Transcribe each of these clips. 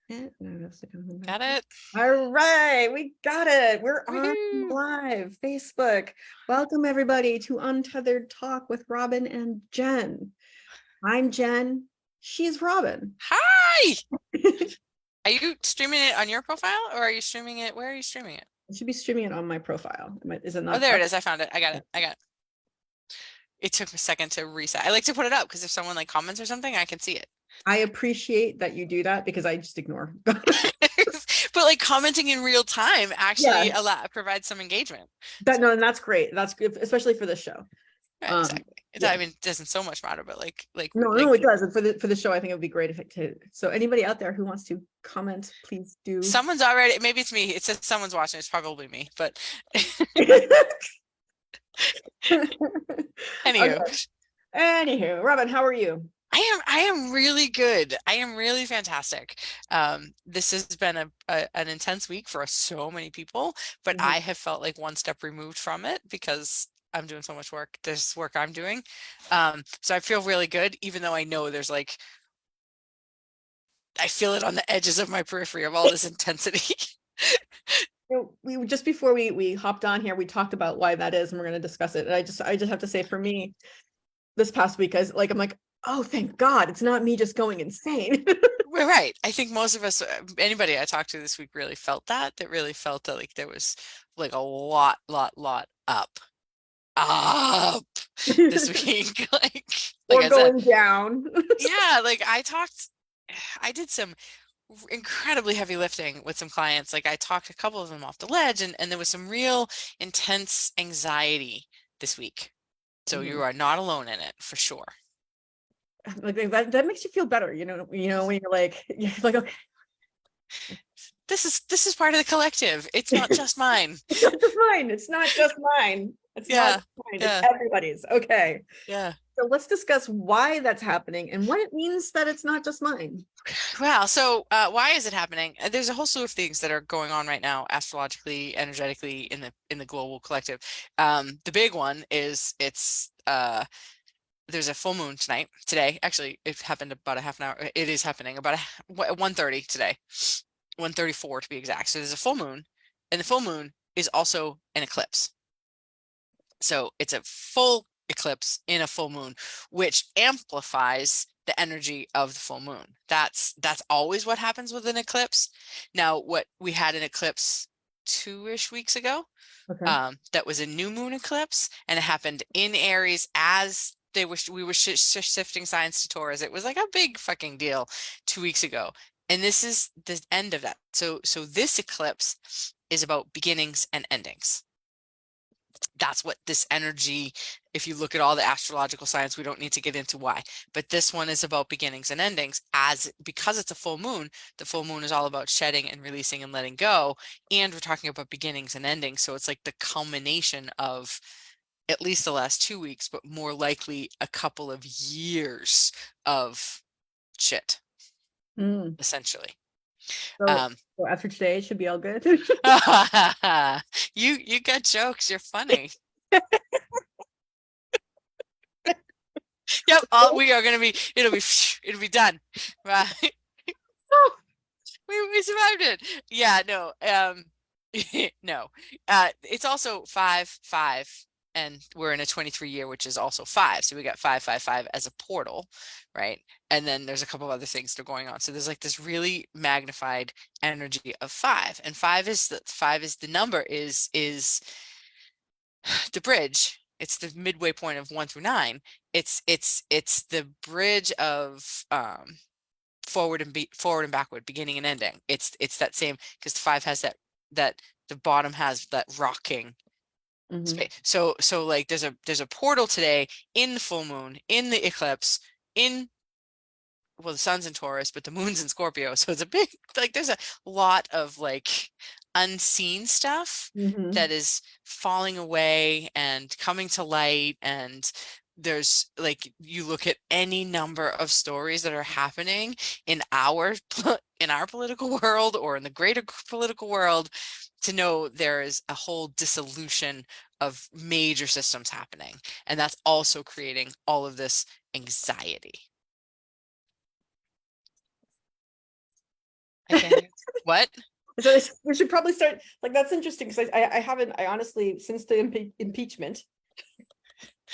Got it. All right, we got it. We're on Woohoo. live Facebook. Welcome everybody to Untethered Talk with Robin and Jen. I'm Jen. She's Robin. Hi. Are you streaming it on your profile or are you streaming it? Where are you streaming it? I should be streaming it on my profile. Is it not? Oh, there it is. I found it. I got it. It took a second to reset. I like to put it up because if someone like comments or something, I can see it. I appreciate that you do that because I just ignore. But like commenting in real time actually provides some engagement. And that's great. That's good, especially for this show. Right, exactly. I mean, it doesn't so much matter, but no, it does. And for the show, I think it would be great if it could. So anybody out there who wants to comment, please do. Someone's already, maybe it's me. It says someone's watching. It's probably me, but Anywho, Robin, how are you? I am really good. I am really fantastic. This has been an intense week for so many people, but I have felt like one step removed from it because I'm doing so much work. This work I'm doing. So I feel really good, even though I know there's I feel it on the edges of my periphery of all this intensity. We just before we hopped on here, we talked about why that is, and we're going to discuss it. And I just have to say, for me, this past week, I'm like, oh, thank God, it's not me just going insane. Right. I think most of us, anybody I talked to this week really felt that really felt that like there was like a lot up this week. Or I going said, down. Yeah, I did some incredibly heavy lifting with some clients. Like I talked a couple of them off the ledge and there was some real intense anxiety this week. So you are not alone in it for sure. Like that makes you feel better, you know, when you're like okay, this is part of the collective. It's not just mine. It's not just mine. It's not just mine. It's not mine. It's everybody's. Okay. Yeah. So let's discuss why that's happening and what it means that it's not just mine. Wow. So why is it happening? There's a whole slew of things that are going on right now, astrologically, energetically, in the global collective. The big one is there's a full moon today. Actually, it happened about a half an hour. It is happening about 1:30 today, 1:34 to be exact. So there's a full moon, and the full moon is also an eclipse. So it's a full eclipse in a full moon, which amplifies the energy of the full moon. That's always what happens with an eclipse. Now, what we had an eclipse 2-ish weeks ago, that was a new moon eclipse, and it happened in Aries as we were shifting signs to Taurus. It was like a big fucking deal 2 weeks ago, and this is the end of that. So this eclipse is about beginnings and endings. That's what this energy, if you look at all the astrological science, we don't need to get into why, but this one is about beginnings and endings. Because it's a full moon, the full moon is all about shedding and releasing and letting go, and we're talking about beginnings and endings. So it's like the culmination of at least the last 2 weeks, but more likely a couple of years of shit, essentially. So after today, it should be all good. You got jokes. You're funny. Yep. We are gonna be. It'll be done. Right. We survived it. Yeah. No. No. It's also 5/5. And we're in a 23 year, which is also 5. So we got 555 as a portal, right? And then there's a couple of other things that are going on. So there's like this really magnified energy of 5. And 5 is the number is the bridge. It's the midway point of 1 through 9. It's the bridge of forward and backward, beginning and ending. It's that same, because the 5 has that the bottom has that rocking. So like there's a portal today in the full moon, in the eclipse, the sun's in Taurus, but the moon's in Scorpio. So it's a big, like there's a lot of like unseen stuff that is falling away and coming to light. And there's like, you look at any number of stories that are happening in our political world or in the greater political world, to know there is a whole dissolution of major systems happening. And that's also creating all of this anxiety. I What? So we should probably start, like, that's interesting, because I honestly, since the impeachment,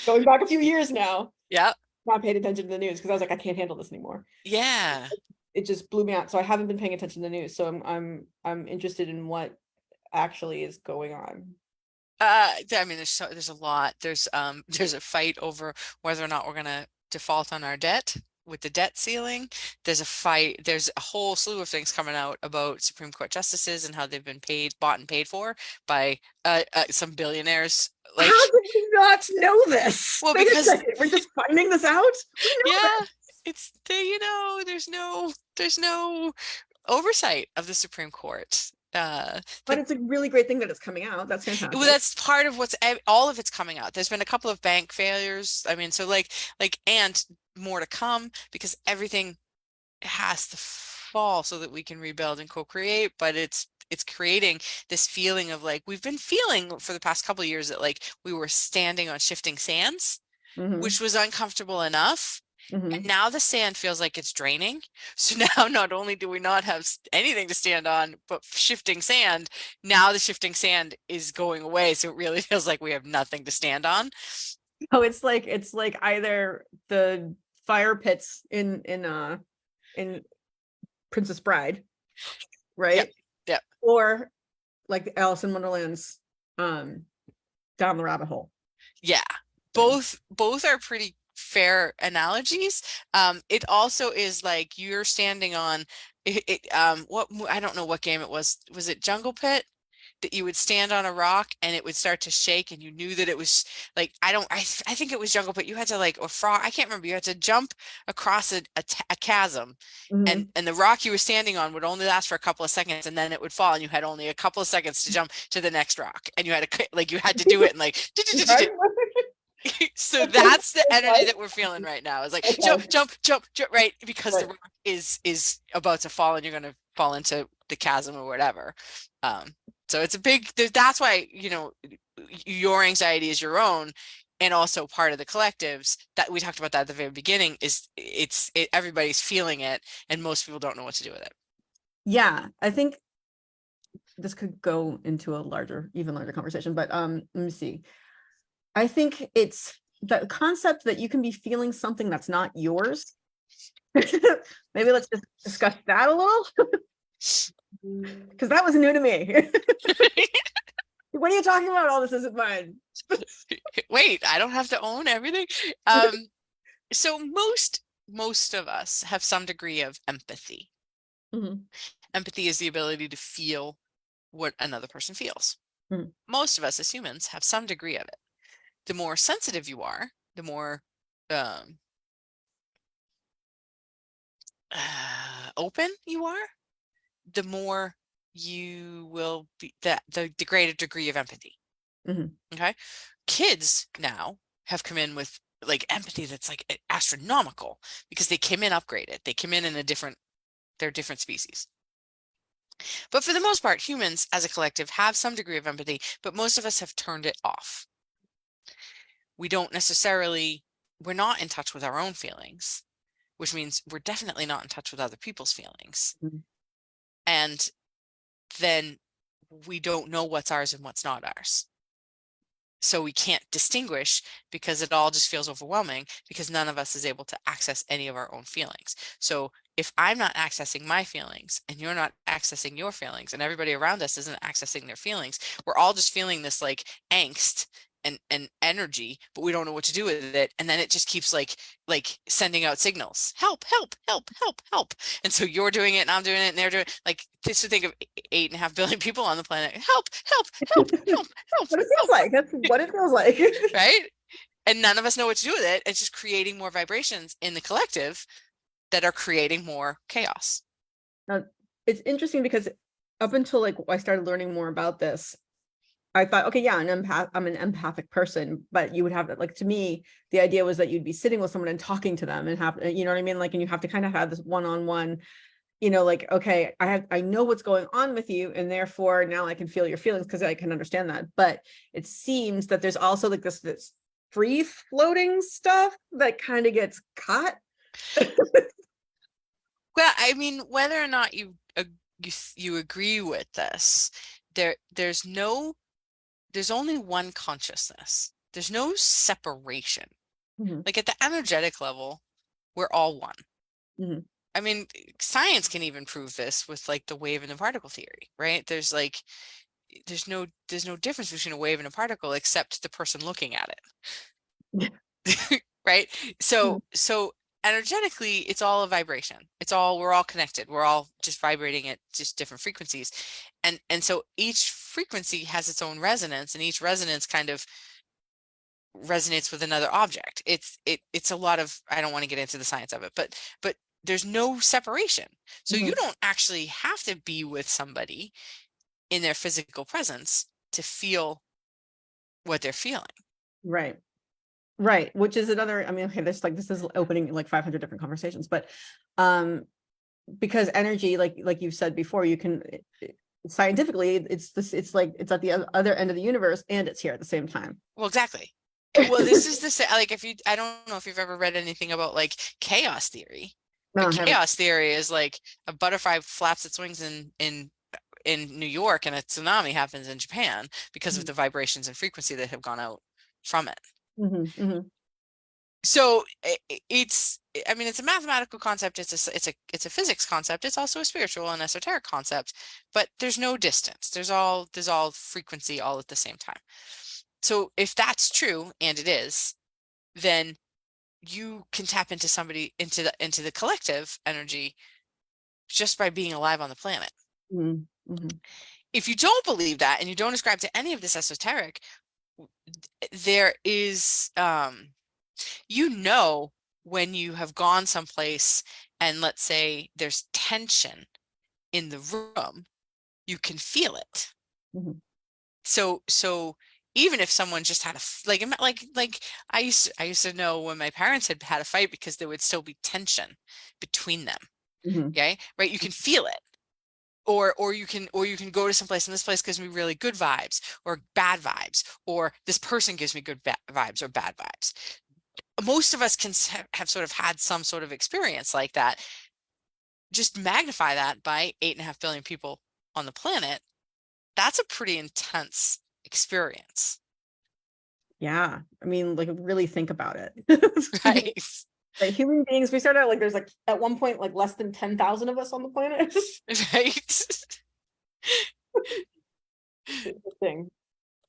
going back a few years now, Yeah. not paid attention to the news, because I was like, I can't handle this anymore. Yeah. It just blew me out. So I haven't been paying attention to the news. So I'm interested in what actually is going on. I mean, there's a lot. There's a fight over whether or not we're gonna default on our debt with the debt ceiling. There's a fight. There's a whole slew of things coming out about Supreme Court justices and how they've been bought and paid for by some billionaires. Like, How did we not know this? well, Wait a because second, we're just finding this out? We know yeah, this. it's there's no oversight of the Supreme Court. But it's a really great thing that it's coming out. That's fantastic. Well, that's part of all of it's coming out. There's been a couple of bank failures. I mean, so and more to come, because everything has to fall so that we can rebuild and co-create. But it's creating this feeling of, like, we've been feeling for the past couple of years that, like, we were standing on shifting sands, which was uncomfortable enough. And now the sand feels like it's draining. So now not only do we not have anything to stand on, but shifting sand, now the shifting sand is going away. So it really feels like we have nothing to stand on. Oh, it's like either the fire pits in Princess Bride, right? Yeah. Or like Alice in Wonderland's down the rabbit hole. Yeah. Both are pretty fair analogies. It also is like you're standing on what, I don't know what game it was. Was it Jungle Pit? That you would stand on a rock and it would start to shake, and you knew that it was like, I think it was Jungle Pit. You had to, like, or Frog, I can't remember. You had to jump across a chasm, and the rock you were standing on would only last for a couple of seconds, and then it would fall, and you had only a couple of seconds to jump to the next rock, and you had to do it and like so that's the energy that we're feeling right now. It's like jump, right? Because the rock is about to fall, and you're going to fall into the chasm or whatever. So it's a big, that's why, your anxiety is your own, and also part of the collectives that we talked about that at the very beginning is everybody's feeling it, and most people don't know what to do with it. Yeah, I think this could go into a even larger conversation, but let me see. I think it's the concept that you can be feeling something that's not yours. Maybe let's just discuss that a little, because that was new to me. What are you talking about? All this isn't mine. Wait, I don't have to own everything. So most of us have some degree of empathy. Empathy is the ability to feel what another person feels. Most of us as humans have some degree of it. The more sensitive you are, the more open you are, the more you will be the greater degree of empathy. Okay, kids now have come in with like empathy that's like astronomical, because they came in upgraded. They came in they're different species. But for the most part, humans as a collective have some degree of empathy, but most of us have turned it off. We're not in touch with our own feelings, which means we're definitely not in touch with other people's feelings. And then we don't know what's ours and what's not ours. So we can't distinguish, because it all just feels overwhelming, because none of us is able to access any of our own feelings. So if I'm not accessing my feelings, and you're not accessing your feelings, and everybody around us isn't accessing their feelings, we're all just feeling this like angst and energy, but we don't know what to do with it. And then it just keeps like sending out signals, help, help, help, help, help. And so you're doing it, and I'm doing it, and they're doing it. Like, just to think of 8.5 billion people on the planet. Help, help, help, help, help. What it feels like. That's what it feels like. Right? And none of us know what to do with it. It's just creating more vibrations in the collective that are creating more chaos. Now, it's interesting because up until like I started learning more about this, I thought, okay, yeah, I'm an empathic person, but you would have, like, to me, the idea was that you'd be sitting with someone and talking to them and have, you know what I mean? Like, and you have to kind of have this one-on-one, like, okay, I know what's going on with you, and therefore now I can feel your feelings because I can understand that. But it seems that there's also like this free floating stuff that kind of gets caught. Well, I mean, whether or not you agree with this, there's only one consciousness. There's no separation. Mhm. Like at the energetic level, we're all one. Mhm. I mean, science can even prove this with like the wave and the particle theory, right? There's no difference between a wave and a particle except the person looking at it. Right? Mhm. So energetically, it's all a vibration. We're all connected. We're all just vibrating at just different frequencies. And so each frequency has its own resonance, and each resonance kind of resonates with another object. It's a lot of, I don't want to get into the science of it, but there's no separation. So you Mhm. don't actually have to be with somebody in their physical presence to feel what they're feeling. Right. Right. Which is another, I mean, okay, this is opening like 500 different conversations, but um because energy, like you said before, you can scientifically, it's like it's at the other end of the universe and it's here at the same time. Well, exactly. Well, this is like if you, I don't know if you've ever read anything about like chaos theory, No, but I haven't. chaos theory is like a butterfly flaps its wings in New York and a tsunami happens in Japan because of Mhm. the vibrations and frequency that have gone out from it. Mhm. Mhm. So it's, I mean, it's a mathematical concept. It's a physics concept. It's also a spiritual and esoteric concept, but there's no distance. There's all frequency all at the same time. So if that's true, and it is, then you can tap into somebody, into the collective energy just by being alive on the planet. Mhm. Mhm. If you don't believe that and you don't ascribe to any of this esoteric, there is you know when you have gone someplace and let's say there's tension in the room, you can feel it. Mhm. So even if someone just had like I used to know when my parents had had a fight because there would still be tension between them. Mhm. Okay, right? You can feel it. Or you can go to some place and this place gives me really good vibes or bad vibes, or this person gives me good vibes or bad vibes. Most of us can have sort of had some sort of experience like that. Just magnify that by 8.5 billion people on the planet. That's a pretty intense experience. Yeah. I mean, like really think about it. Right. Like human beings, we started out like there's like at one point like less than 10,000 of us on the planet. Right. It's interesting.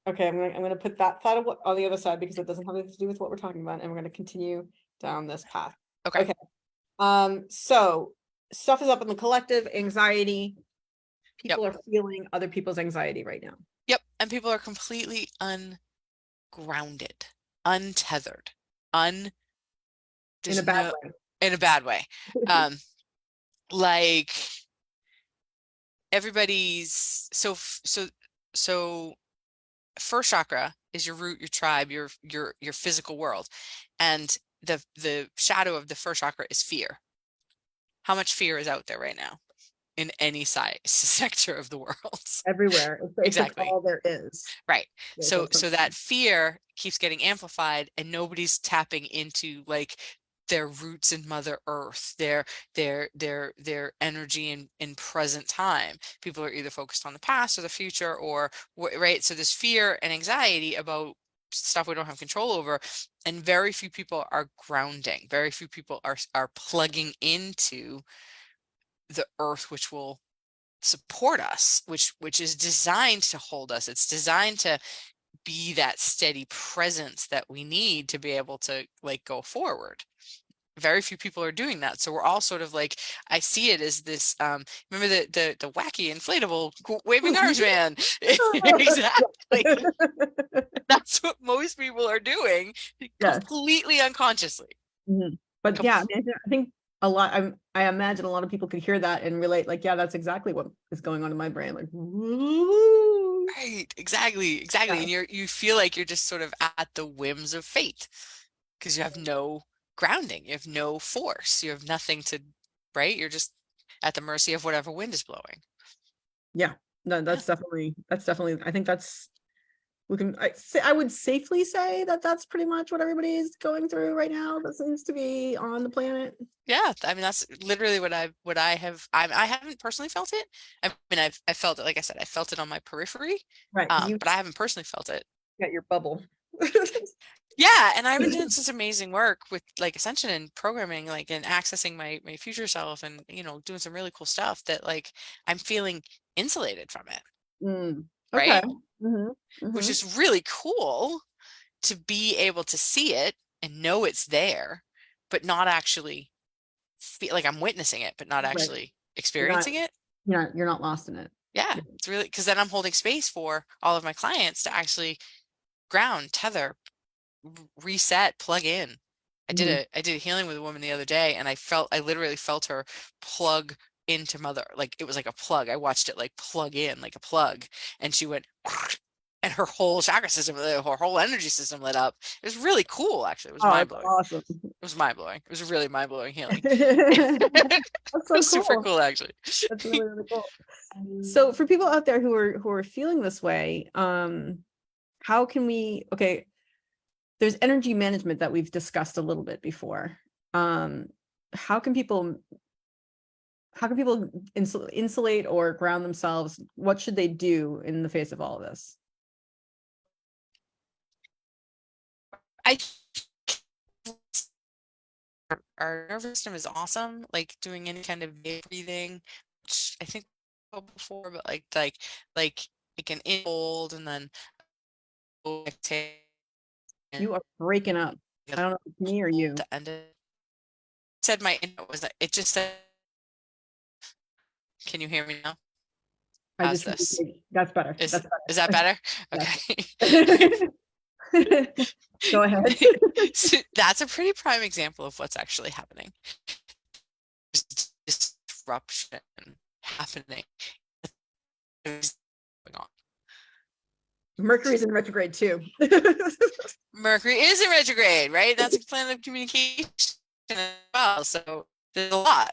Okay, I'm gonna put that thought on the other side because it doesn't have anything to do with what we're talking about, and we're gonna continue down this path. Okay. Okay. So stuff is up in the collective, anxiety. Yep. People are feeling other people's anxiety right now. Yep. And people are completely ungrounded, untethered, un In a there's bad no, way. in a bad way. Um, like everybody's so first chakra is your root, your tribe, your physical world. And the shadow of the first chakra is fear. How much fear is out there right now in any size sector of the world? Everywhere. It's like Exactly. all there is. Right. There's So that something. fear keeps getting amplified and nobody's tapping into like their roots in Mother Earth, their energy in present time. People are either focused on the past or the future or right. So there's fear and anxiety about stuff we don't have control over, and very few people are grounding. Very few people are plugging into the earth, which will support us, which is designed to hold us. It's designed to be that steady presence that we need to be able to like go forward. Very few people are doing that. So we're all sort of like, I see it as this, remember the wacky inflatable waving garbage man. Exactly. That's what most people are doing Yes. completely unconsciously. Mhm. But Com- yeah, I think a lot, I imagine a lot of people could hear that and relate, like, yeah, that's exactly what is going on in my brain. Like, woo. Right, exactly. Yeah. And you feel like you're just sort of at the whims of fate because you have no grounding, you have no force, you have nothing to, right? You're just at the mercy of whatever wind is blowing. Yeah. No, Yeah. that's definitely, I think that's I would safely say that that's pretty much what everybody is going through right now that seems to be on the planet. Yeah, I mean that's literally what I have. I haven't personally felt it. I mean I felt it, like I said, I felt it on my periphery, Right, because you but I haven't personally felt it. got your bubble. Yeah, and I've been doing such amazing work with like ascension and programming, like and accessing my future self, and doing some really cool stuff that like I'm feeling insulated from it, Okay. right? Which Mm-hmm. is really cool to be able to see it and know it's there, but not actually feel like I'm witnessing it, but not Right. actually You're not experiencing it. you're not lost in it. Yeah, it's really because then I'm holding space for all of my clients to actually ground, tether, reset, plug in. Mhm. I did a healing with a woman the other day, and I literally felt her plug into mother. Like it was like a plug. I watched it like plug in like a plug, and she went and her whole chakra system, her whole energy system lit up. It was really cool, actually. It was Oh, mind that's blowing. awesome. It was mind blowing. It was a really mind blowing healing. That's It so was super cool. cool, actually. That's really, really cool. So for people out there who are feeling this way, how can we, okay, there's energy management that we've discussed a little bit before. Um, how can people insulate or ground themselves? What should they do in the face of all of this? I our nervous system is awesome. Like doing any kind of breathing, which I think before, but like an in hold and then exhale. You are breaking up. I don't know if it's me or Hold you. to end it. Said my intro was it just said, can you hear me now? I How's just, this? that's better. Is That's is that better. better? Yes. Okay. Go ahead. So that's a pretty prime example of what's actually happening. There's disruption happening. There's going on. Mercury's in retrograde too. Mercury is in retrograde, right? That's a planet of communication as well. So there's a lot.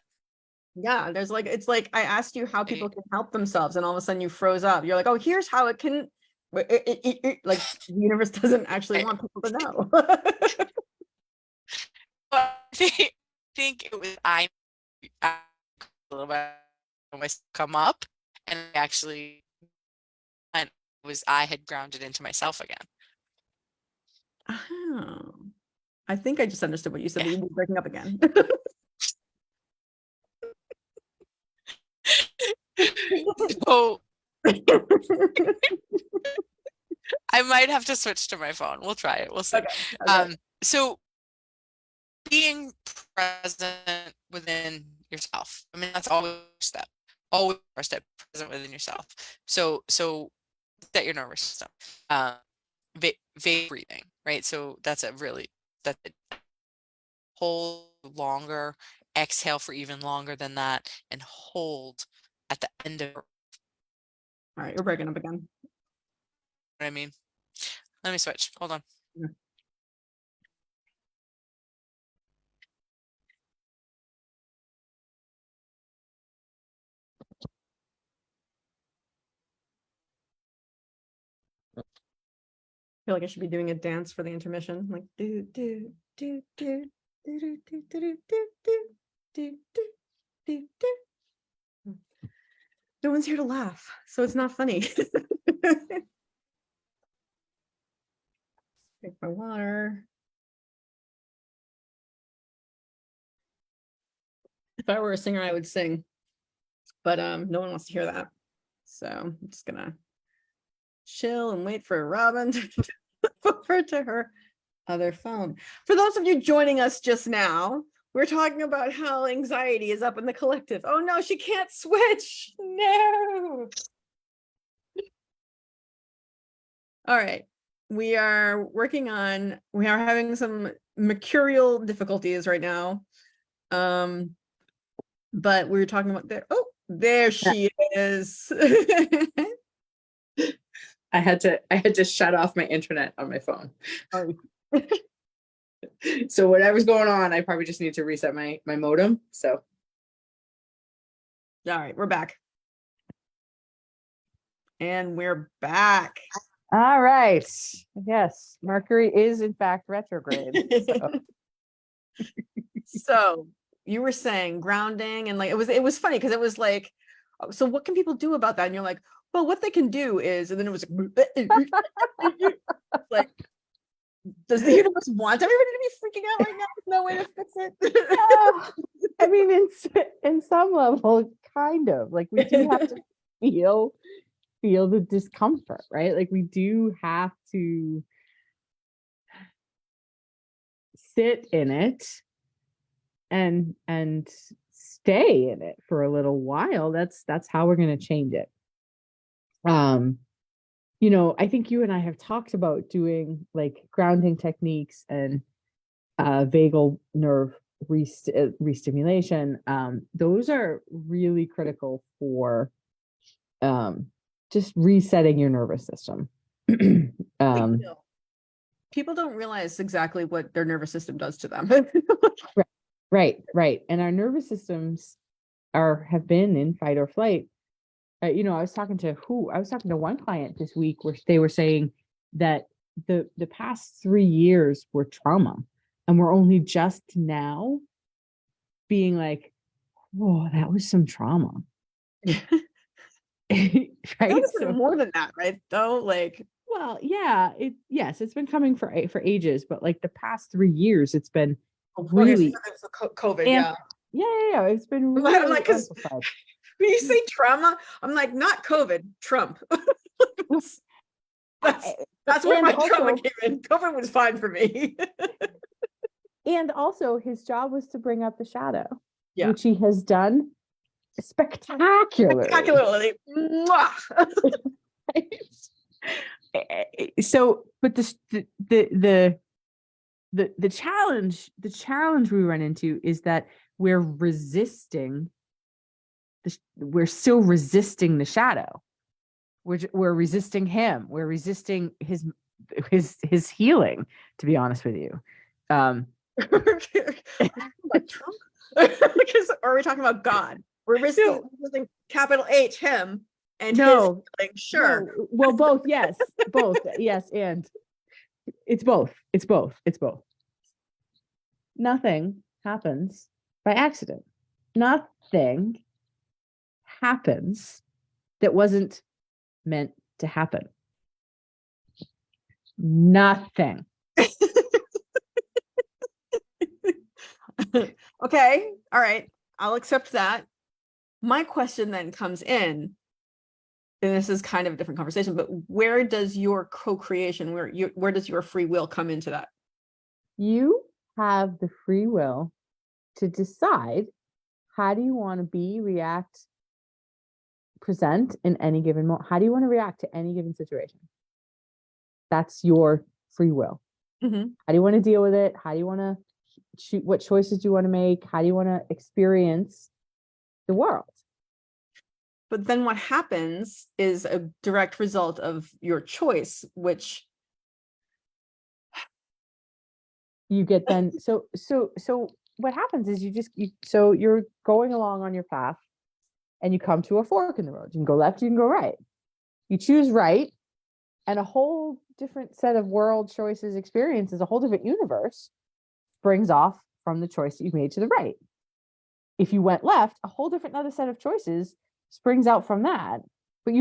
Yeah, there's like, it's like I asked you how people can help themselves, and all of a sudden you froze up. You're like, oh, here's how it can. Like the universe doesn't actually want people to know. I think it was I a little bit myself come up, and actually I had grounded into myself again. Oh, I think I just understood what you said, Yeah. but you were breaking up again. So I might have to switch to my phone. We'll try it. We'll see. Okay. So being present within yourself. I mean, that's always a step. Always a step present within yourself. So set your nervous system. Vague breathing, right? So that's that hold longer, exhale for even longer than that, and hold at the end of All right, you're breaking up again. what I mean. Let me switch. Hold on. Yeah. I feel like I should be doing a dance for the intermission, like do do do do do do do do do do do do do. No one's here to laugh, so it's not funny. Take my water. If I were a singer, I would sing, but no one wants to hear that. So I'm just gonna chill and wait for Robin to over to her other phone. For those of you joining us just now, we're talking about how anxiety is up in the collective. Oh no, she can't switch. No. All right. We are having some mercurial difficulties right now. But we were talking about there. Oh, there she is. I had to shut off my internet on my phone. Oh. So whatever's going on, I probably just need to reset my modem. So All right, we're back. And we're back. All right. Yes, Mercury is in fact retrograde. So. So you were saying grounding, and like it was funny because it was like, oh, so what can people do about that? And you're like, well, what they can do is, and then it was like, does the universe want everybody to be freaking out right now? There's no way to fix it. I mean, in some level, kind of like we do have to feel the discomfort, right? Like we do have to sit in it and stay in it for a little while. That's how we're going to change it. I think you and I have talked about doing like grounding techniques and vagal nerve restimulation. Those are really critical for just resetting your nervous system. People don't realize exactly what their nervous system does to them. Right. And our nervous systems have been in fight or flight. I was talking to one client this week where they were saying that the past 3 years were trauma, and we're only just now being like, whoa, that was some trauma. Right? So, more than that, right? Though, like, well, yeah, it's been coming for ages, but like the past 3 years, it's been really COVID. And, yeah. It's been really I'm like, because when you say trauma, I'm like, not COVID, Trump. that's where my trauma came in. COVID was fine for me. And also, his job was to bring up the shadow, which he has done spectacularly. So, but the challenge we run into is that we're still resisting the shadow. We're resisting him. We're resisting his healing, to be honest with you. Like Trump? Because are we talking about God? We're resisting capital H him and no, his healing. Sure. No. Well, both, yes. Both, yes, and it's both. Nothing happens by accident. Nothing happens that wasn't meant to happen. Nothing. Okay. All right. I'll accept that. My question then comes in, and this is kind of a different conversation, but where does your co-creation, where does your free will come into that? You have the free will to decide how do you want to be, react, present in any given moment. How do you want to react to any given situation? That's your free will. Mm-hmm. How do you want to deal with it? How do you want to shoot? What choices do you want to make? How do you want to experience the world? But then what happens is a direct result of your choice, which you get then. So what happens is you're going along on your path and you come to a fork in the road. You can go left, you can go right. You choose right, and a whole different set of world choices, experiences, a whole different universe springs off from the choice that you've made to the right. If you went left, a whole different other set of choices springs out from that, but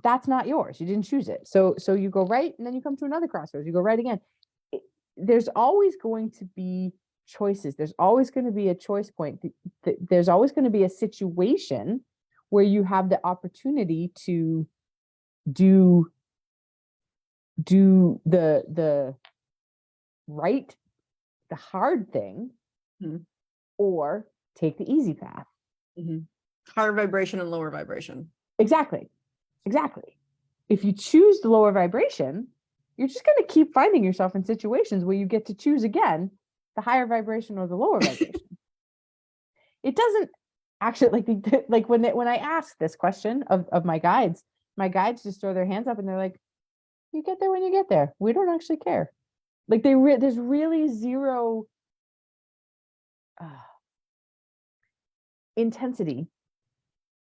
that's not yours. You didn't choose it. So you go right, and then you come to another crossroads. You go right again. There's always going to be choices. There's always going to be a choice point. There's always going to be a situation where you have the opportunity to do the right, the hard thing, mm-hmm. or take the easy path. Mm-hmm. Higher vibration and lower vibration. Exactly. If you choose the lower vibration, you're just going to keep finding yourself in situations where you get to choose again the higher vibration or the lower vibration. It doesn't actually like when I ask this question of my guides just throw their hands up and they're like, you get there when you get there. We don't actually care. Like there's really zero intensity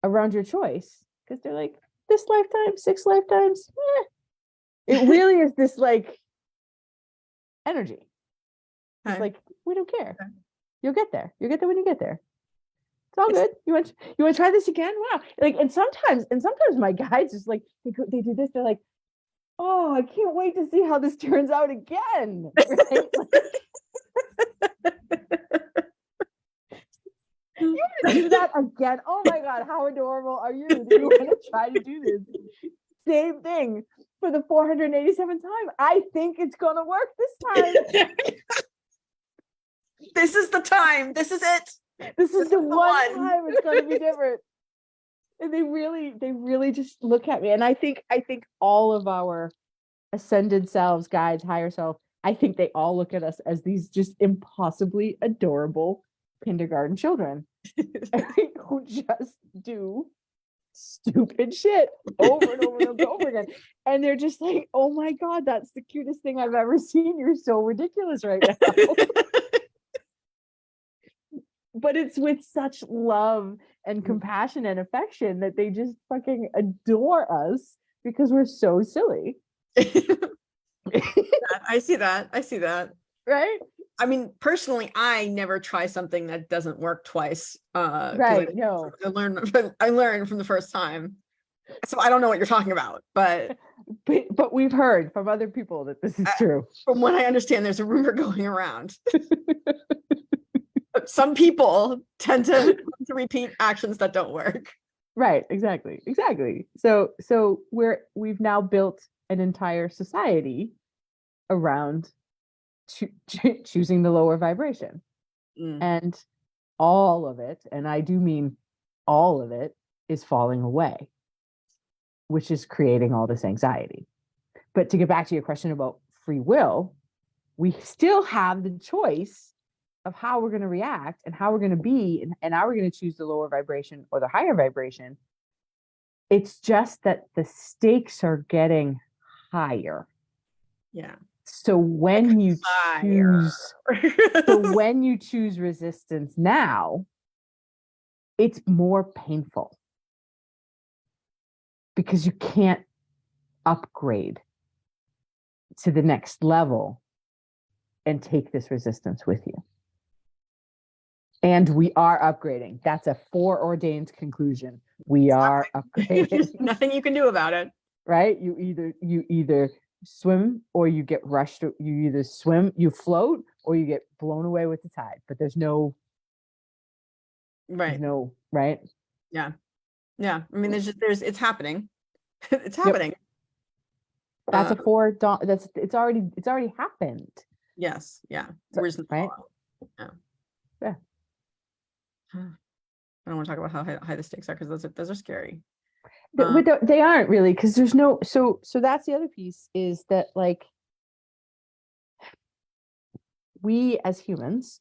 around your choice, because they're like, this lifetime, 6 lifetimes, It really is this like energy. It's Okay. like, we don't care. Okay. You'll get there. You'll get there when you get there. It's all good. You want to try this again? Wow. Like, and sometimes my guys just like, they do this. They're like, oh, I can't wait to see how this turns out again. Right? You want to do that again? Oh my God, how adorable are you? Do you want to try to do this same thing for the 487th time? I think it's going to work this time. This is the time. This is it. This is the one one. time it's going to be different. And they really just look at me. And I think all of our ascended selves, guides, higher self, I think they all look at us as these just impossibly adorable kindergarten children who just do stupid shit over and over and over again. And they're just like, oh my God, that's the cutest thing I've ever seen. You're so ridiculous right now. But it's with such love and compassion and affection that they just fucking adore us because we're so silly. I see that. Right? I mean, personally, I never try something that doesn't work twice. Right. No. I learned from the first time. So I don't know what you're talking about, but we've heard from other people that this is true. From what I understand, there's a rumor going around. Some people tend to repeat actions that don't work. Right, exactly. So we've now built an entire society around choosing the lower vibration. And all of it, and I do mean all of it, is falling away, which is creating all this anxiety. But to get back to your question about free will, we still have the choice of how we're going to react and how we're going to be, and are we going to choose the lower vibration or the higher vibration. It's just that the stakes are getting higher. Yeah. So when you choose resistance now, it's more painful because you can't upgrade to the next level and take this resistance with you. And we are upgrading. That's a foreordained conclusion. We are upgrading. Nothing you can do about it. Right? You either swim or you get rushed. You either swim, you float, or you get blown away with the tide. But there's no right. Right? Yeah. I mean, it's happening. It's happening. That's it's already happened. Yes. Yeah. Right? Yeah. I don't want to talk about how high the stakes are because those are scary. They aren't really, because there's no so that's the other piece, is that like we as humans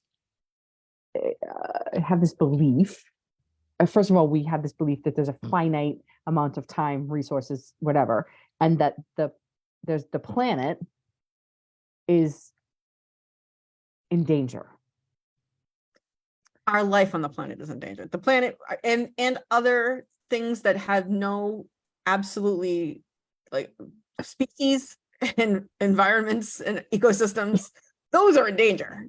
have this belief. First of all, we have this belief that there's a finite amount of time, resources, whatever, and that the planet is in our life on the planet is in danger. The planet and other things that have no absolutely like species and environments and ecosystems, those are in danger.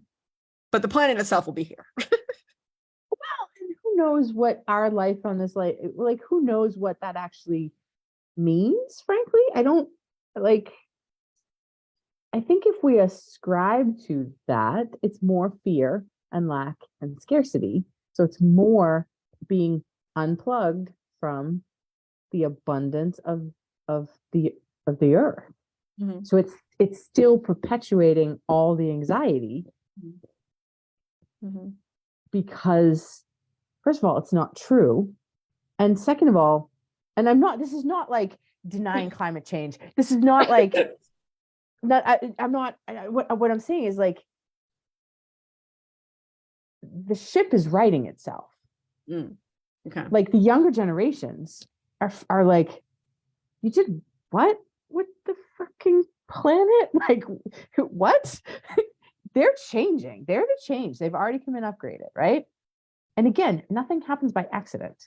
But the planet itself will be here. Well, and who knows what our life on this like who knows what that actually means, frankly. I think if we ascribe to that, it's more fear and lack and scarcity. So it's more being unplugged from the abundance of the earth. Mm-hmm. So it's still perpetuating all the anxiety. Mm-hmm. Because first of all, it's not true. And second of all, and this is not like denying climate change. This is not like what I'm saying is like the ship is righting itself. Okay. Like the younger generations are like, you did what with the fucking planet? Like what? They're changing. They're the change. They've already come in upgraded, right? And again, nothing happens by accident.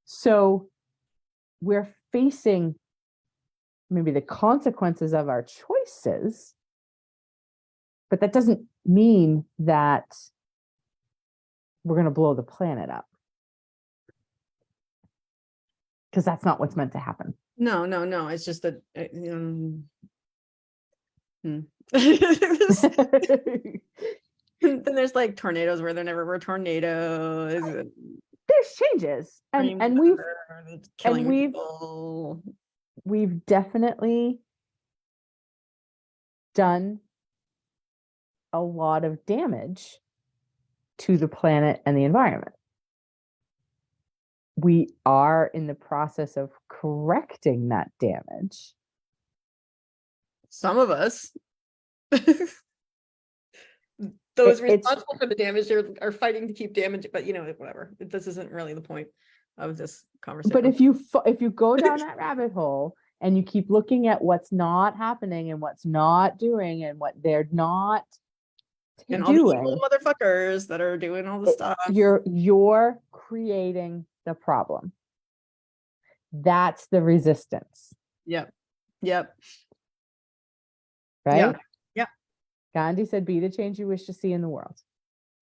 So we're facing maybe the consequences of our choices, but that doesn't mean that we're going to blow the planet up. Because that's not what's meant to happen. No. It's just that, then there's like tornadoes where there never were tornadoes. There's changes, and we've definitely done a lot of damage to the planet and the environment. We are in the process of correcting that damage. Some of us. Those responsible for the damage are fighting to keep damage, but whatever. This isn't really the point of this conversation. But if you go down that rabbit hole and you keep looking at what's not happening and what's not doing and what they're not and doing, all the evil motherfuckers that are doing all the stuff, you're creating the problem. That's the resistance. Yep. Right? Yeah. Gandhi said, be the change you wish to see in the world.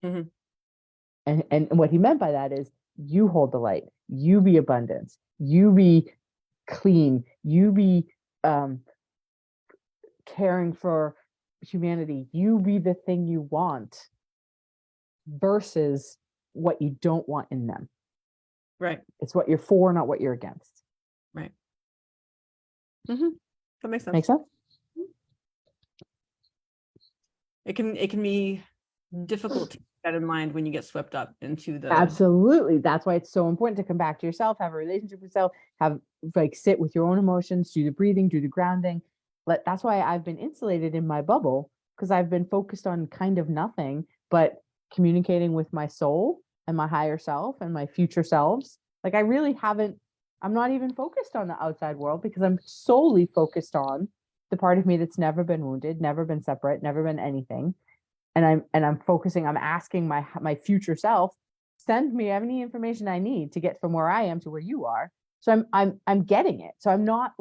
Mm-hmm. And what he meant by that is, you hold the light, you be abundance, you be clean, you be caring for humanity, you be the thing you want versus what you don't want in them. Right. It's what you're for, not what you're against. Right. Mm-hmm. That makes sense. Makes sense? It can be difficult to keep that in mind when you get swept up into the. Absolutely. That's why it's so important to come back to yourself, have a relationship with yourself, sit with your own emotions, do the breathing, do the grounding. That's why I've been insulated in my bubble, because I've been focused on kind of nothing but communicating with my soul and my higher self and my future selves. I really haven't, I'm not even focused on the outside world, because I'm solely focused on the part of me that's never been wounded, never been separate, never been anything. And I'm asking my future self, send me any information I need to get from where I am to where you are. So I'm getting it. So I'm not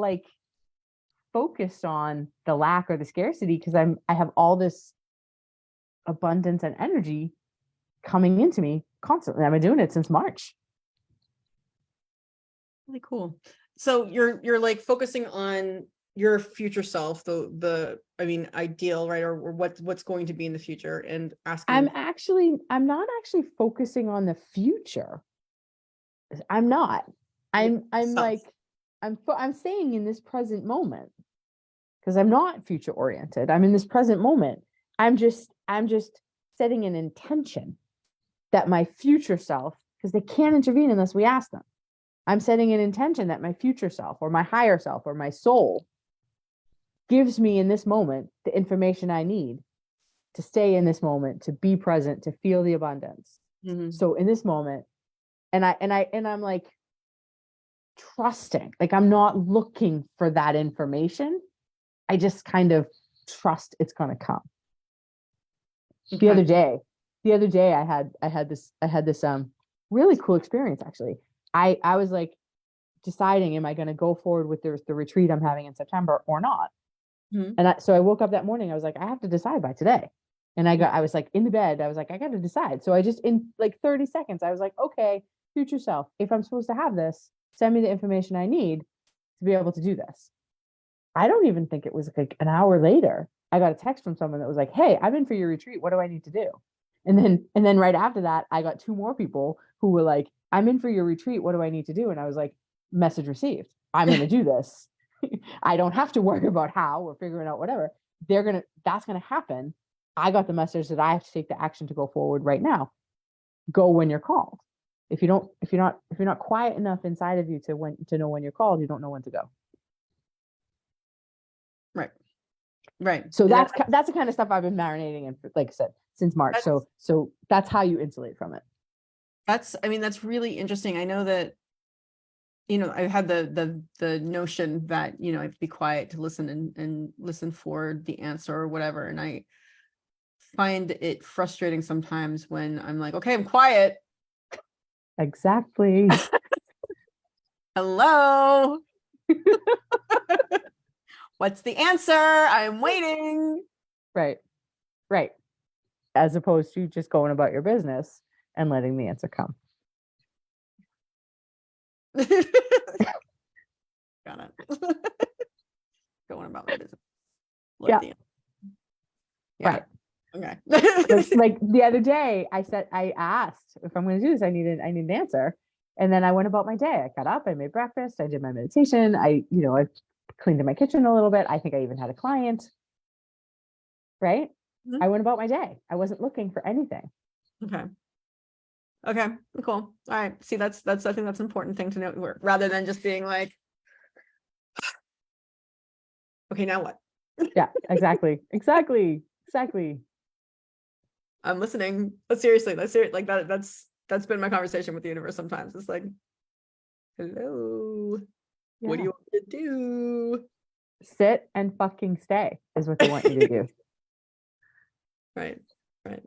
focused on the lack or the scarcity, because I have all this abundance and energy coming into me constantly. I've been doing it since March. Really cool. So you're focusing on your future self, the ideal, right? Or what's going to be in the future, and asking. I'm not actually focusing on the future. I'm not. I'm staying in this present moment, because I'm not future oriented. I'm in this present moment. I'm just setting an intention that my future self, because they can't intervene unless we ask them. I'm setting an intention that my future self or my higher self or my soul gives me in this moment the information I need to stay in this moment, to be present, to feel the abundance. Mm-hmm. So in this moment, and I'm trusting, I'm not looking for that information. I just kind of trust it's going to come. Okay. The other day I had this really cool experience. Actually, I was deciding, am I going to go forward with the retreat I'm having in September or not? Mm-hmm. And so I woke up that morning, I was like, I have to decide by today. And I was in the bed, I was like, I got to decide. So I just, in 30 seconds, I was like, okay, future self, if I'm supposed to have this, send me the information I need to be able to do this. I don't even think it was an hour later, I got a text from someone that was like, hey, I'm in for your retreat. What do I need to do? And then right after that, I got 2 more people who were like, I'm in for your retreat. What do I need to do? And I was like, message received. I'm going to do this. I don't have to worry about how we're figuring out whatever. That's going to happen. I got the message that I have to take the action to go forward right now. Go when you're called. If you're not quiet enough inside of you to know when you're called, you don't know when to go. Right. So that's the kind of stuff I've been marinating in, like I said, since March. So that's how you insulate from it. That's really interesting. I know that, I've had the notion that, I have to be quiet to listen and listen for the answer or whatever. And I find it frustrating sometimes when I'm like, okay, I'm quiet. Exactly. Hello. What's the answer? I'm waiting. Right. Right. As opposed to just going about your business and letting the answer come. Got it. Going about my business. Yeah. Yeah. Right. Okay. Like the other day, I asked if I'm going to do this, I need an answer. And then I went about my day. I got up, I made breakfast, I did my meditation. I cleaned in my kitchen a little bit. I think I even had a client. Right. Mhm. I went about my day. I wasn't looking for anything. Okay. Cool. All right. See, I think that's an important thing to note, rather than just being like, okay, now what? Yeah, exactly. Exactly. I'm listening. But seriously, like that's been my conversation with the universe sometimes. It's like, hello, what do you want me to do? Sit and fucking stay is what they want you to do. Right.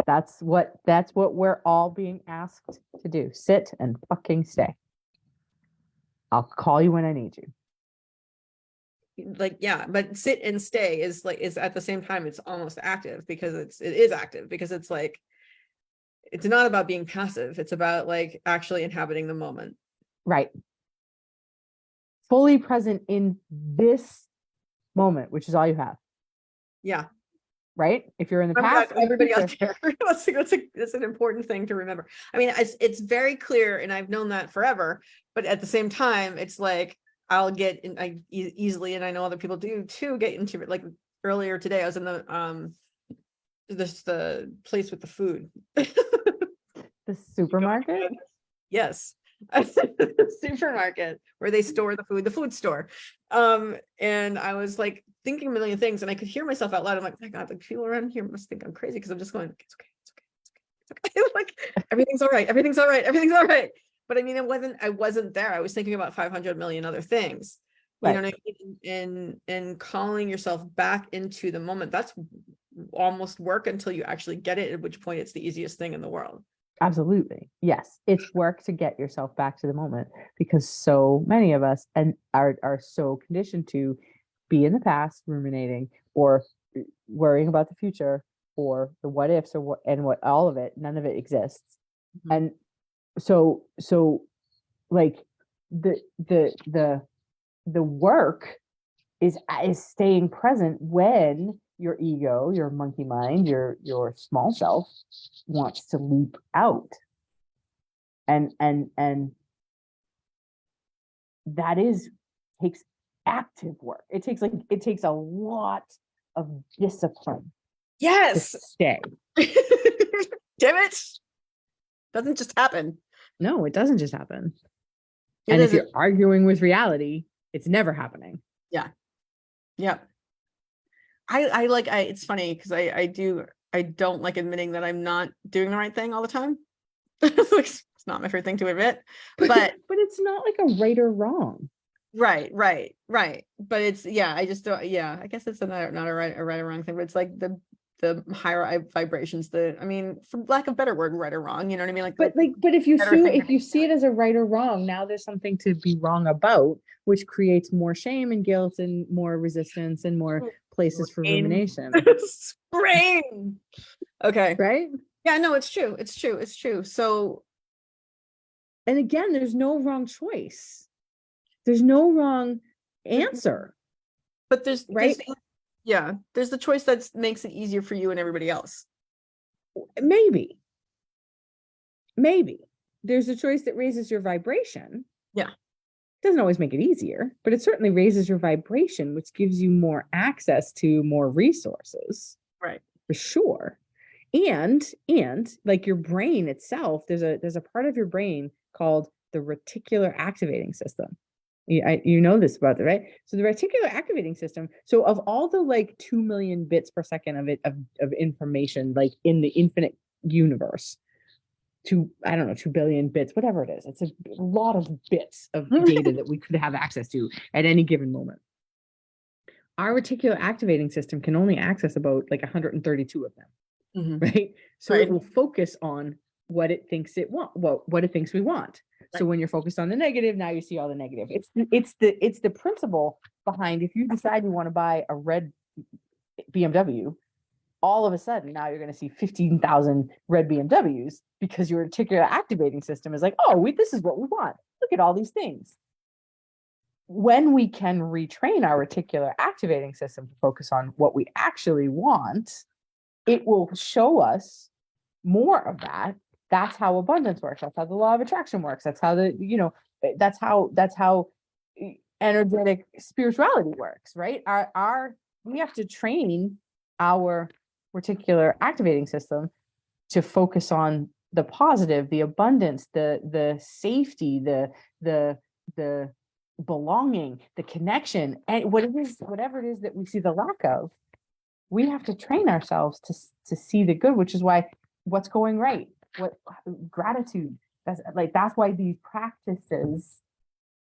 That's what we're all being asked to do. Sit and fucking stay. I'll call you when I need you. Like, yeah, but sit and stay is at the same time, it's almost active, because it is active, because it's like, it's not about being passive. It's about like actually inhabiting the moment. Right. Fully present in this moment, which is all you have. Yeah. Right. If you're in the Oh my past, God, everybody out there, that's an important thing to remember. I mean, it's very clear, and I've known that forever, but at the same time, it's like, I'll get in, easily, and I know other people do too, get into it. Like earlier today, I was in the place with the food. the supermarket. Yes. The supermarket where they store the food store. And I was like thinking a million things, and I could hear myself out loud. I'm like, oh my God, like people around here must think I'm crazy, because I'm just going, it's okay. Like, everything's all right. But I mean, I wasn't there. I was thinking about 500 million other things. You know what I mean? And calling yourself back into the moment, that's almost work until you actually get it, at which point it's the easiest thing in the world. Absolutely. Yes. It's work to get yourself back to the moment, because so many of us are so conditioned to be in the past, ruminating, or worrying about the future, or the what ifs, or what all of it, none of it exists. Mhm. And so like the work is staying present when your ego, your monkey mind, your small self wants to leap out. And that takes active work. It takes a lot of discipline. Yes. To stay. Damn it. Doesn't just happen. No, it doesn't just happen. And if you're arguing with reality, it's never happening. Yeah. Yep. It's funny, because I don't like admitting that I'm not doing the right thing all the time. It's not my favorite thing to admit, but it's not like a right or wrong. Right. But it's, I just don't, I guess it's not a right or wrong thing, but it's like the higher vibrations, I mean, for lack of a better word, right or wrong, you know what I mean? But if you see it as a right or wrong, now there's something to be wrong about, which creates more shame and guilt and more resistance and more places for rumination. Brain. Okay. Right? Yeah, no, it's true. So, and again, there's no wrong choice. There's no wrong answer. But there's the choice that makes it easier for you and everybody else. Maybe there's a choice that raises your vibration. Yeah. Doesn't always make it easier, but it certainly raises your vibration, which gives you more access to more resources. Right. For sure. And like your brain itself, there's a part of your brain called the reticular activating system. You know this about it, right? So the reticular activating system, so of all the like 2 million bits per second of information, like in the infinite universe, 2 billion bits, whatever it is, it's a lot of bits of data that we could have access to at any given moment. Our reticular activating system can only access about like 132 of them. Mm-hmm. Right? So it will focus on what it thinks we want. So when you're focused on the negative, now you see all the negative. It's the principle behind, if you decide you want to buy a red BMW, all of a sudden now you're going to see 15,000 red BMWs because your reticular activating system is like, oh, this is what we want. Look at all these things. When we can retrain our reticular activating system to focus on what we actually want, it will show us more of that. That's how abundance works. That's how the law of attraction works. That's how that's how energetic spirituality works, right? We have to train our reticular activating system to focus on the positive, the abundance, the safety, the belonging, the connection, and whatever it is that we see the lack of. We have to train ourselves to see the good, which is why what's going right, what gratitude. That's why these practices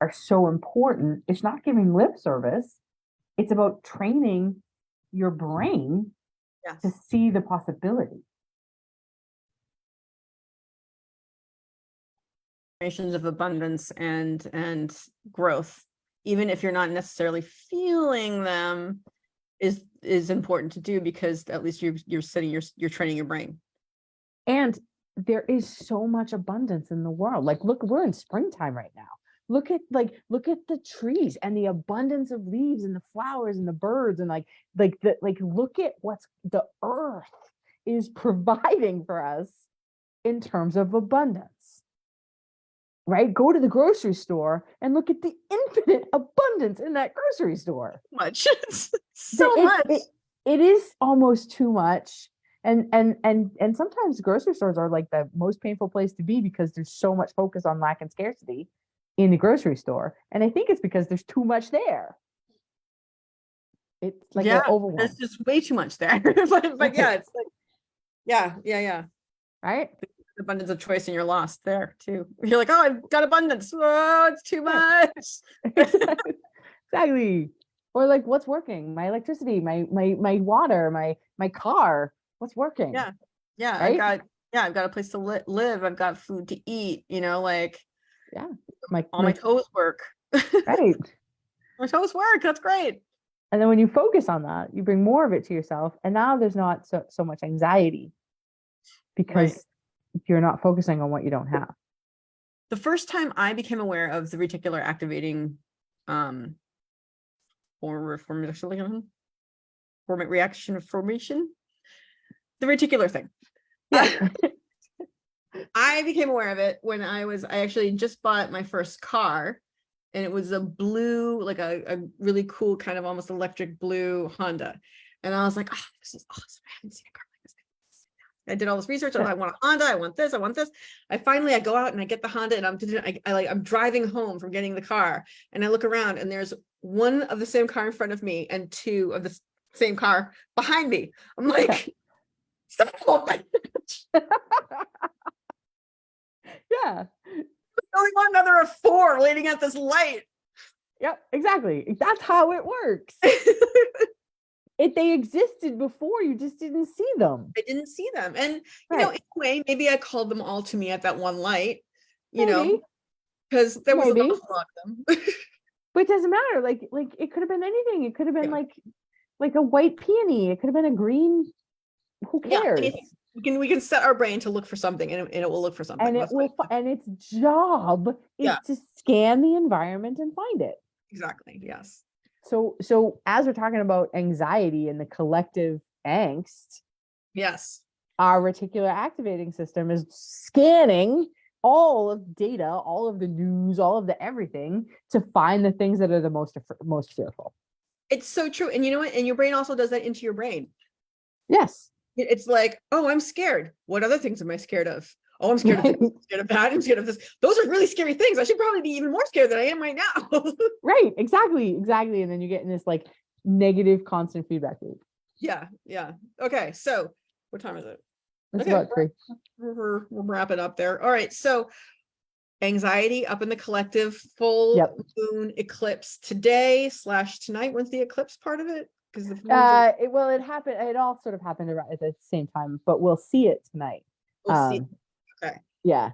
are so important. It's not giving lip service. It's about training your brain to see the possibility. Of abundance and growth, even if you're not necessarily feeling them, is important to do, because at least you're training your brain. And there is so much abundance in the world. Like, look, we're in springtime right now. Look at the trees and the abundance of leaves and the flowers and the birds and look at what the earth is providing for us in terms of abundance. Right? Go to the grocery store and look at the infinite abundance in that grocery store. Much. So much. It is almost too much. And sometimes grocery stores are like the most painful place to be because there's so much focus on lack and scarcity in the grocery store. And I think it's because there's too much there. It's like overwhelm. There's just way too much there. but yeah, it's like, yeah. Right? Abundance of choice, and you're lost there too. You're like, oh, I've got abundance. Oh, it's too much. Exactly. Or like, what's working? My electricity, my water, my car. What's working? Yeah. Right? I've got a place to live. I've got food to eat. My toes work. Right. My toes work. That's great. And then when you focus on that, you bring more of it to yourself, and now there's not so much anxiety because you're not focusing on what you don't have. The first time I became aware of the reticular activating reaction formation, the reticular thing. Yeah. I became aware of it when I actually just bought my first car, and it was a blue, like a really cool kind of almost electric blue Honda. And I was like, oh, this is awesome. I haven't seen a car like this. I did all this research. I want a Honda. I want this. I go out and I get the Honda, and I'm driving home from getting the car, and I look around, and there's one of the same car in front of me and two of the same car behind me. I'm like, stop. Yeah. Only one another of four waiting at this light. Yep, exactly. That's how it works. They existed before, you just didn't see them. I didn't see them. And in a way, maybe I called them all to me at that one light, because there was an awful lot of them. But it doesn't matter. Like it could have been anything. It could have been like a white peony. It could have been a green. Who cares? We can set our brain to look for something, and it will look for something. And its job is to scan the environment and find it. Exactly. Yes. So as we're talking about anxiety and the collective angst, yes, our reticular activating system is scanning all of data, all of the news, all of the everything to find the things that are the most fearful. It's so true. And you know what? And your brain also does that into your brain. Yes. It's like, oh, I'm scared. What other things am I scared of? Oh, I'm scared of this. I'm scared of that. I'm scared of this. Those are really scary things. I should probably be even more scared than I am right now. Right. Exactly. And then you get in this like negative constant feedback loop. Yeah. Okay. So what time is it? It's about 3. We'll wrap it up there. All right. So anxiety up in the collective, full moon eclipse today / tonight. When's the eclipse part of it? Because it happened. It all sort of happened at the same time, but we'll see it tonight. We'll see. Okay. Yeah.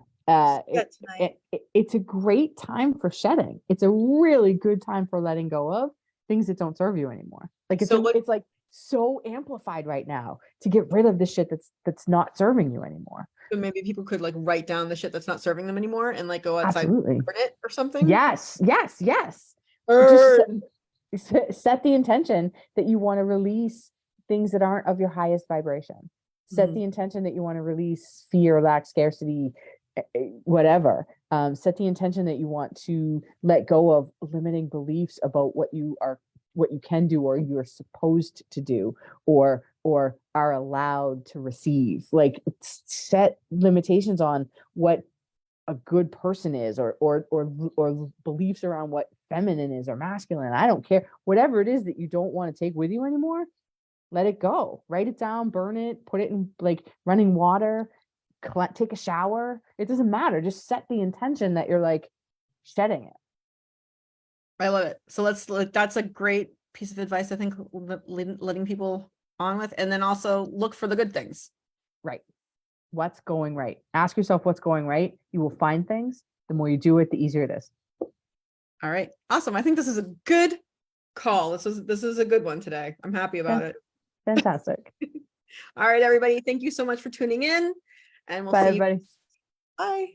It's a great time for shedding. It's a really good time for letting go of, things that don't serve you anymore. Like it's So what- it's like so amplified right now to get rid of the shit that's not serving you anymore. So maybe people could like write down the shit that's not serving them anymore and like go outside and Absolutely. burn it or something. Yes. Just Burn. set the intention that you want to release things that aren't of your highest vibration. Set Mhm. the intention that you want to release fear, lack, scarcity, whatever. Set the intention that you want to let go of limiting beliefs about what you can do or you're supposed to do or are allowed to receive. Like set limitations on what a good person is or beliefs around what feminine is or masculine. I don't care. Whatever it is that you don't want to take with you anymore, let it go. Write it down, burn it, put it in like running water, take a shower. It doesn't matter. Just set the intention that you're like shedding it. I love it. So that's a great piece of advice, I think, letting people on with, and then also look for the good things. Right. What's going right? Ask yourself what's going right. You will find things. The more you do it, the easier it is. All right. Awesome. I think this is a good call. This is a good one today. I'm happy about it. Fantastic. All right, everybody. Thank you so much for tuning in. And we'll Bye, see you. everybody. Bye.